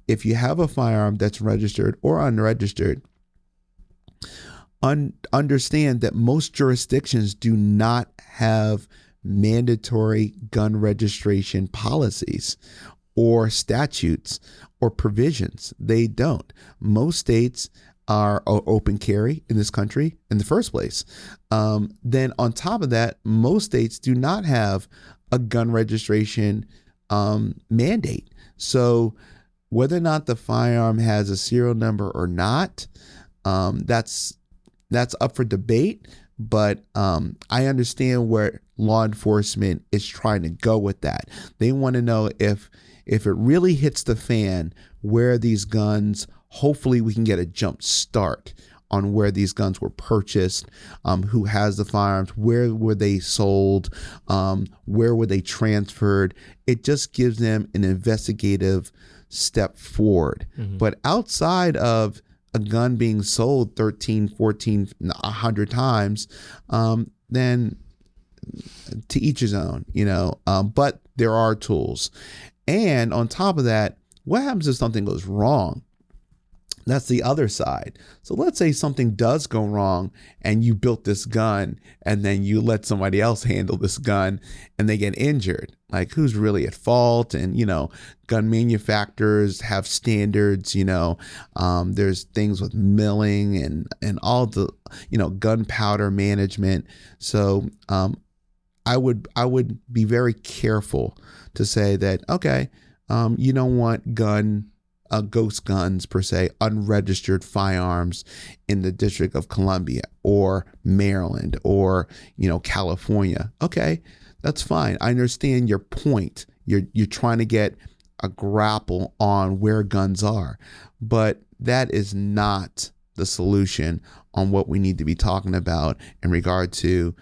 Speaker 1: if you have a firearm that's registered or unregistered, understand that most jurisdictions do not have mandatory gun registration policies or statutes or provisions. They don't. Most states are open carry in this country in the first place. Then on top of that, most states do not have a gun registration mandate. So whether or not the firearm has a serial number or not, that's up for debate. But I understand where law enforcement is trying to go with that. They want to know if it really hits the fan, where these guns, hopefully we can get a jump start on where these guns were purchased, who has the firearms, where were they sold, where were they transferred. It just gives them an investigative step forward. Mm-hmm. But outside of a gun being sold 13, 14, 100 times, then to each his own, but there are tools. And on top of that, what happens if something goes wrong? That's the other side. So let's say something does go wrong and you built this gun and then you let somebody else handle this gun and they get injured. Like, who's really at fault? And, gun manufacturers have standards, there's things with milling and all the, gunpowder management. So I would be very careful to say that, okay, you don't want ghost guns per se, unregistered firearms in the District of Columbia or Maryland or California. Okay, that's fine. I understand your point. You're trying to get a grapple on where guns are, but that is not the solution on what we need to be talking about in regard to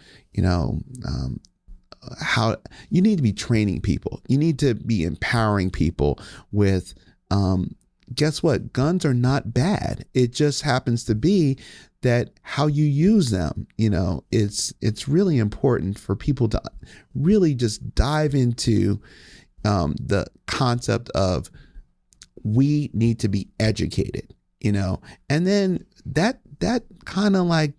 Speaker 1: how you need to be training people. You need to be empowering people with guess what? Guns are not bad. It just happens to be that how you use them, it's really important for people to really just dive into the concept of we need to be educated, and then that kind of like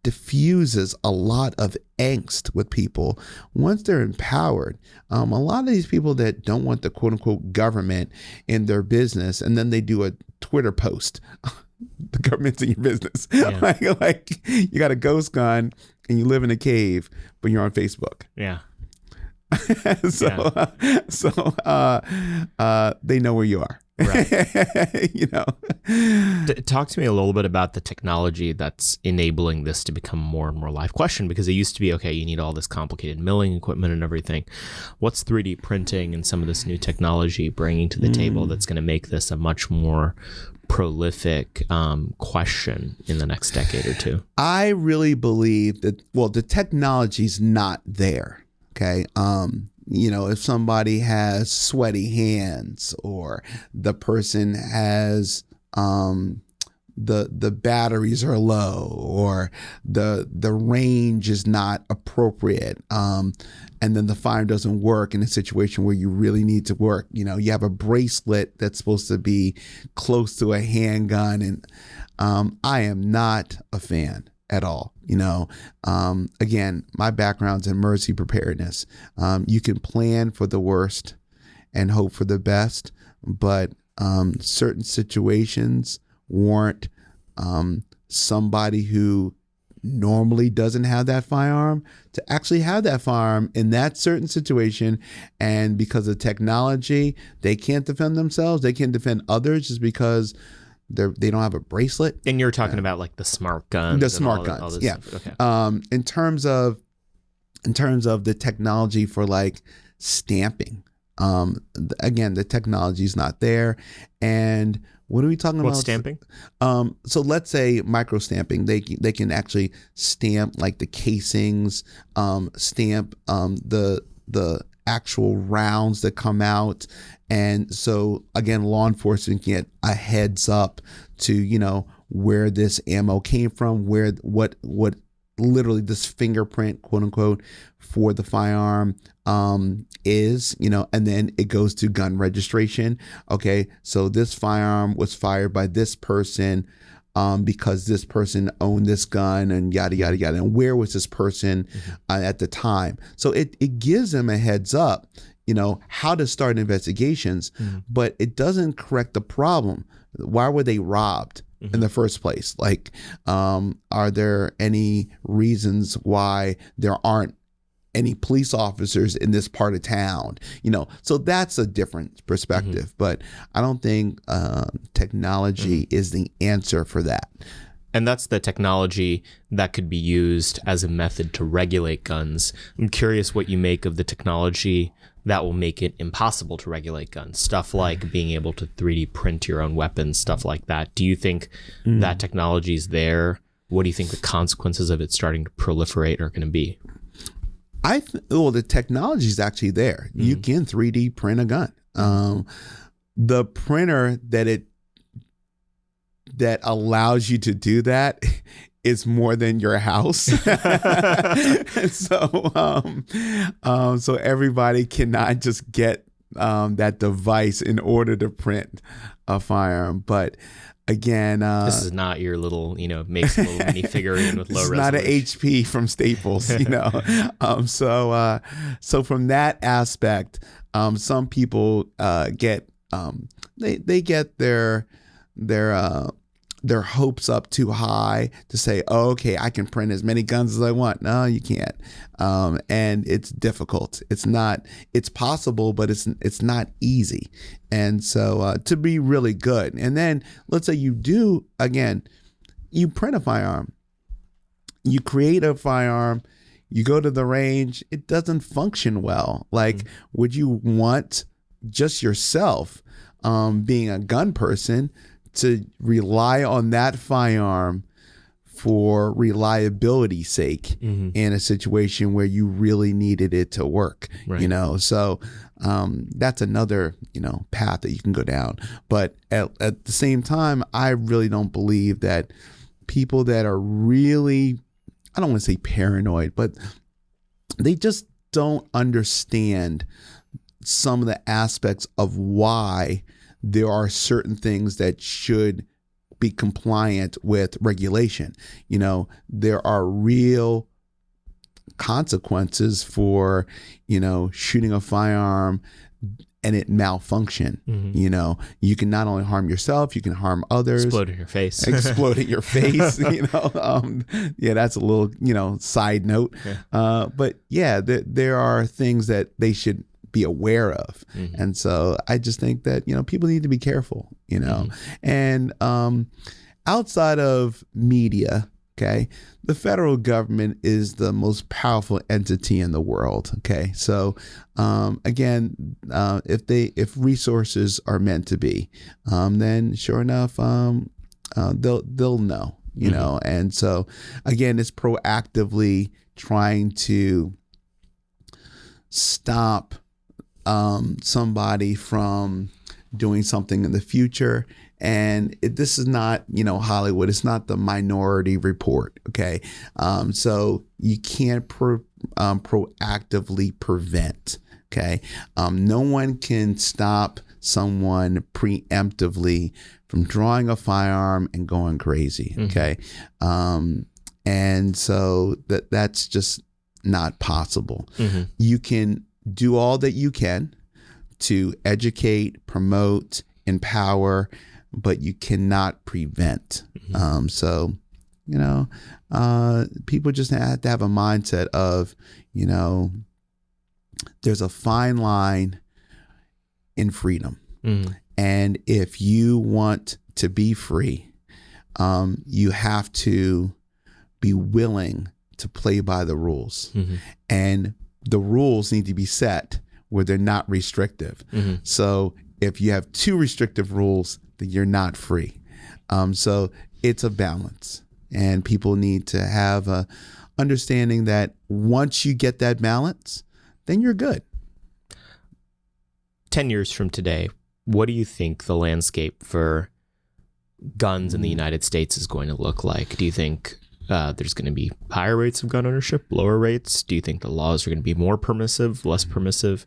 Speaker 1: diffuses a lot of angst with people once they're empowered. A lot of these people that don't want the quote unquote government in their business, and then they do a Twitter post, the government's in your business. Yeah. like you got a ghost gun and you live in a cave, but you're on Facebook.
Speaker 2: Yeah.
Speaker 1: They know where you are.
Speaker 2: Right. Talk to me a little bit about the technology that's enabling this to become more and more live question, because it used to be, okay, you need all this complicated milling equipment and everything. What's 3D printing and some of this new technology bringing to the table that's going to make this a much more prolific question in the next decade or two?
Speaker 1: I really believe that, the technology's not there. Okay. If somebody has sweaty hands, or the person has the batteries are low, or the range is not appropriate, and then the firearm doesn't work in a situation where you really need to work. You have a bracelet that's supposed to be close to a handgun, and I am not a fan at all. Again, my background's in emergency preparedness. You can plan for the worst and hope for the best, but certain situations warrant somebody who normally doesn't have that firearm to actually have that firearm in that certain situation. And because of technology, they can't defend themselves. They can't defend others just because they don't have a bracelet.
Speaker 2: And you're talking about like the smart guns.
Speaker 1: The smart guns, yeah.
Speaker 2: Okay.
Speaker 1: In terms of the technology for like stamping, again, the technology is not there. And what are we talking about?
Speaker 2: What's stamping?
Speaker 1: So let's say micro stamping. They can actually stamp like the casings, stamp the actual rounds that come out. And so again, law enforcement can get a heads up to, where this ammo came from, what literally this fingerprint, quote unquote, for the firearm is, and then it goes to gun registration. Okay, so this firearm was fired by this person because this person owned this gun and yada, yada, yada. And where was this person at the time? So it gives them a heads up, how to start investigations, but it doesn't correct the problem. Why were they robbed in the first place? Like, are there any reasons why there aren't any police officers in this part of town? So that's a different perspective, but I don't think technology is the answer for that.
Speaker 2: And that's the technology that could be used as a method to regulate guns. I'm curious what you make of the technology that will make it impossible to regulate guns. Stuff like being able to 3D print your own weapons, stuff like that. Do you think that technology is there? What do you think the consequences of it starting to proliferate are going to be?
Speaker 1: The technology is actually there. You can 3D print a gun. The printer that allows you to do that is more than your house. So everybody cannot just get that device in order to print a firearm. But again,
Speaker 2: this is not your little, makes a little mini figurine with low resolution.
Speaker 1: It's not an HP from Staples, So from that aspect, some people get they get their hopes up too high to say, oh, okay, I can print as many guns as I want. No, you can't. And it's difficult. It's possible, but it's not easy. And so to be really good. And then let's say you do, again, you print a firearm, you create a firearm, you go to the range, it doesn't function well. Like, would you want just yourself, being a gun person, to rely on that firearm for reliability's sake in a situation where you really needed it to work, right. So that's another, path that you can go down. But at the same time, I really don't believe that people that are really, I don't want to say paranoid, but they just don't understand some of the aspects of why there are certain things that should be compliant with regulation. There are real consequences for, shooting a firearm and it malfunction. You can not only harm yourself, you can harm others.
Speaker 2: Explode in your face.
Speaker 1: Yeah, that's a little, side note. Yeah. But yeah, there are things that they should be aware of. And so I just think that, people need to be careful, and outside of media, okay, the federal government is the most powerful entity in the world. Okay. So again, if resources are meant to be, then sure enough, they'll know, and so again, it's proactively trying to stop somebody from doing something in the future. And this is not, Hollywood. It's not the Minority Report. Okay. So you can't proactively prevent. Okay. No one can stop someone preemptively from drawing a firearm and going crazy. Okay. And so that's just not possible. You can do all that you can to educate, promote, empower, but you cannot prevent. So, people just have to have a mindset of, there's a fine line in freedom. And if you want to be free, you have to be willing to play by the rules. And the rules need to be set where they're not restrictive. So if you have too restrictive rules, then you're not free. So it's a balance, and people need to have a understanding that once you get that balance, then you're good.
Speaker 2: 10 years from today, what do you think the landscape for guns in the United States is going to look like? Do you think there's going to be higher rates of gun ownership, lower rates? Do you think the laws are going to be more permissive, less permissive?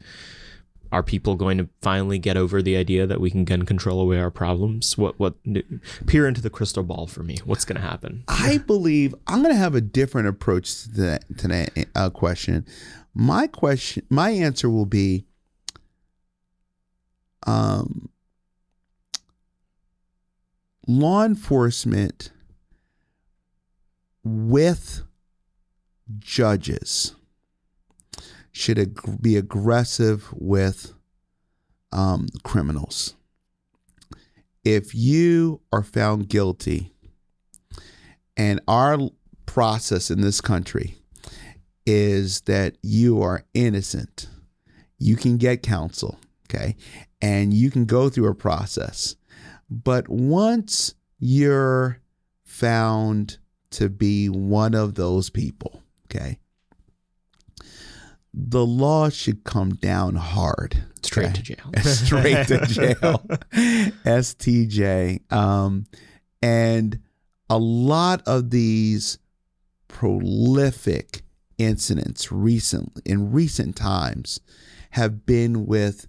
Speaker 2: Are people going to finally get over the idea that we can gun control away our problems? What peer into the crystal ball for me. What's going to happen?
Speaker 1: I believe I'm going to have a different approach to that question. My answer will be, law enforcement with judges should be aggressive with criminals. If you are found guilty, and our process in this country is that you are innocent, you can get counsel, okay, and you can go through a process. But once you're found to be one of those people, okay, the law should come down hard.
Speaker 2: Straight to jail.
Speaker 1: Straight to jail. STJ. And a lot of these prolific incidents in recent times have been with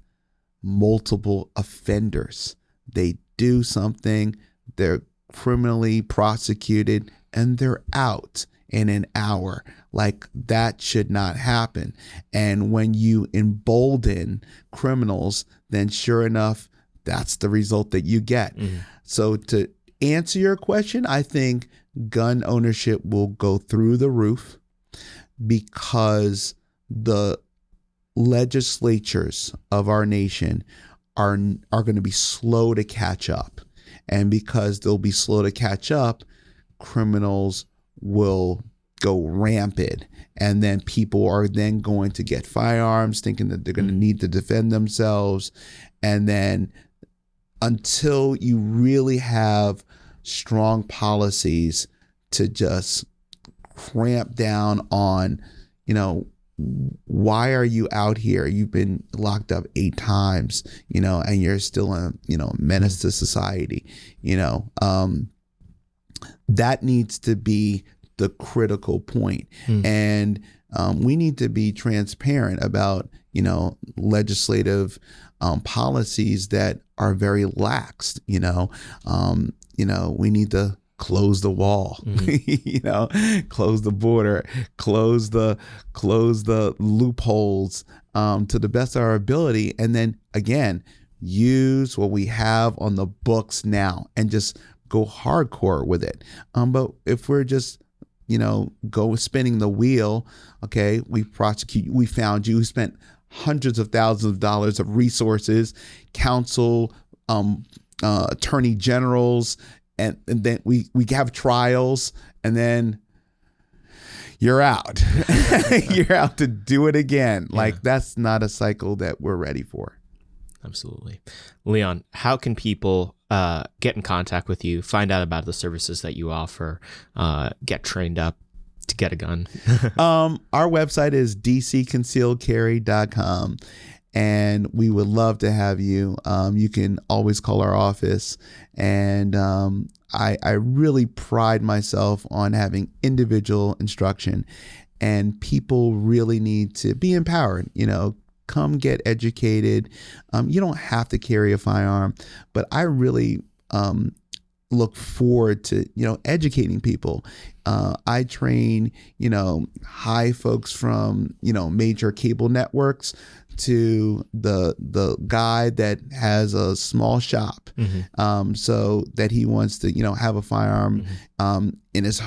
Speaker 1: multiple offenders. They do something, they're criminally prosecuted, and they're out in an hour. Like, that should not happen. And when you embolden criminals, then sure enough, that's the result that you get. Mm-hmm. So to answer your question, I think gun ownership will go through the roof because the legislatures of our nation are going to be slow to catch up. And because they'll be slow to catch up, criminals will go rampant. And then people are then going to get firearms thinking that they're going to need to defend themselves. And then until you really have strong policies to just cramp down on, why are you out here? You've been locked up 8 times, and you're still a, menace to society, that needs to be the critical point. And we need to be transparent about, legislative policies that are very lax. We need to close the wall, close the border, close the loopholes to the best of our ability. And then again, use what we have on the books now and just go hardcore with it. But if we're just, go spinning the wheel, okay, we found you, spent hundreds of thousands of dollars of resources, counsel, attorney generals, and then we have trials, and then you're out. You're out to do it again. Yeah. Like, that's not a cycle that we're ready for.
Speaker 2: Absolutely. Leon, how can people get in contact with you, find out about the services that you offer, get trained up to get a gun?
Speaker 1: Our website is dcconcealedcarry.com, and we would love to have you. You can always call our office, and I really pride myself on having individual instruction, and people really need to be empowered. Come get educated. You don't have to carry a firearm, but I really look forward to, educating people. I train, high folks from, major cable networks to the guy that has a small shop, so that he wants to, have a firearm in his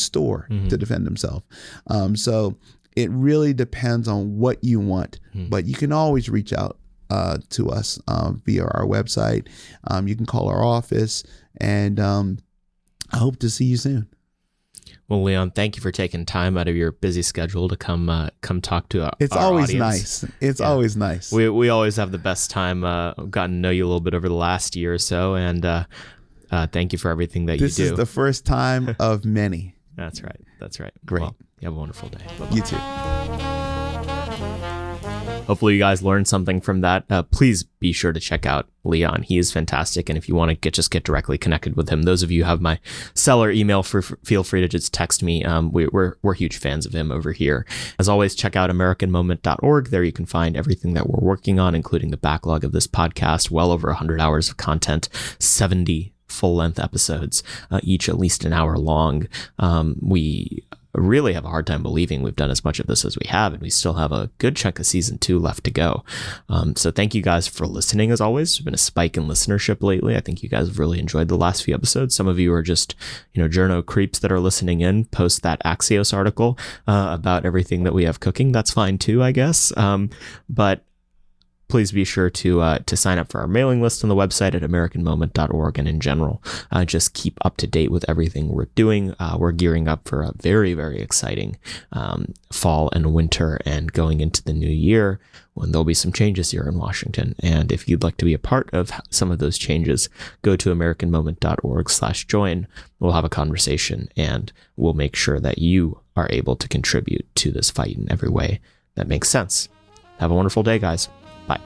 Speaker 1: store to defend himself. So it really depends on what you want, but you can always reach out to us via our website. You can call our office, and I hope to see you soon.
Speaker 2: Well, Leon, thank you for taking time out of your busy schedule to come talk to our audience.
Speaker 1: It's always nice. It's always nice.
Speaker 2: We always have the best time. I've gotten to know you a little bit over the last year or so, and thank you for everything that you do.
Speaker 1: This is the first time of many.
Speaker 2: That's right.
Speaker 1: Great.
Speaker 2: Well, you have a wonderful day.
Speaker 1: Bye-bye. You too.
Speaker 2: hopefully you guys learned something from that. Please be sure to check out Leon. He is fantastic. And if you want to get directly connected with him, those of you who have my seller email, feel free to just text me. We're huge fans of him over here. As always, check out AmericanMoment.org. There you can find everything that we're working on, including the backlog of this podcast, well over 100 hours of content, 70 full-length episodes, each at least an hour long. We really have a hard time believing we've done as much of this as we have, and we still have a good chunk of season 2 left to go. So thank you guys for listening. As always, there's been a spike in listenership lately. I think you guys have really enjoyed the last few episodes. Some of you are just, journo creeps that are listening in, post that Axios article about everything that we have cooking. That's fine too, I guess. But please be sure to sign up for our mailing list on the website at AmericanMoment.org, and in general, just keep up to date with everything we're doing. We're gearing up for a very, very exciting fall and winter, and going into the new year when there'll be some changes here in Washington. And if you'd like to be a part of some of those changes, go to AmericanMoment.org/join. We'll have a conversation, and we'll make sure that you are able to contribute to this fight in every way that makes sense. Have a wonderful day, guys. Bye.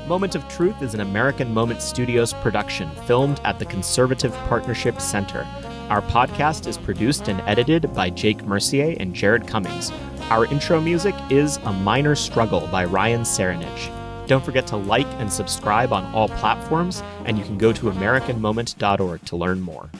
Speaker 2: Moment of Truth is an American Moment Studios production, filmed at the Conservative Partnership Center. Our podcast is produced and edited by Jake Mercier and Jared Cummings. Our intro music is A Minor Struggle by Ryan Serenich. Don't forget to like and subscribe on all platforms, and you can go to AmericanMoment.org to learn more.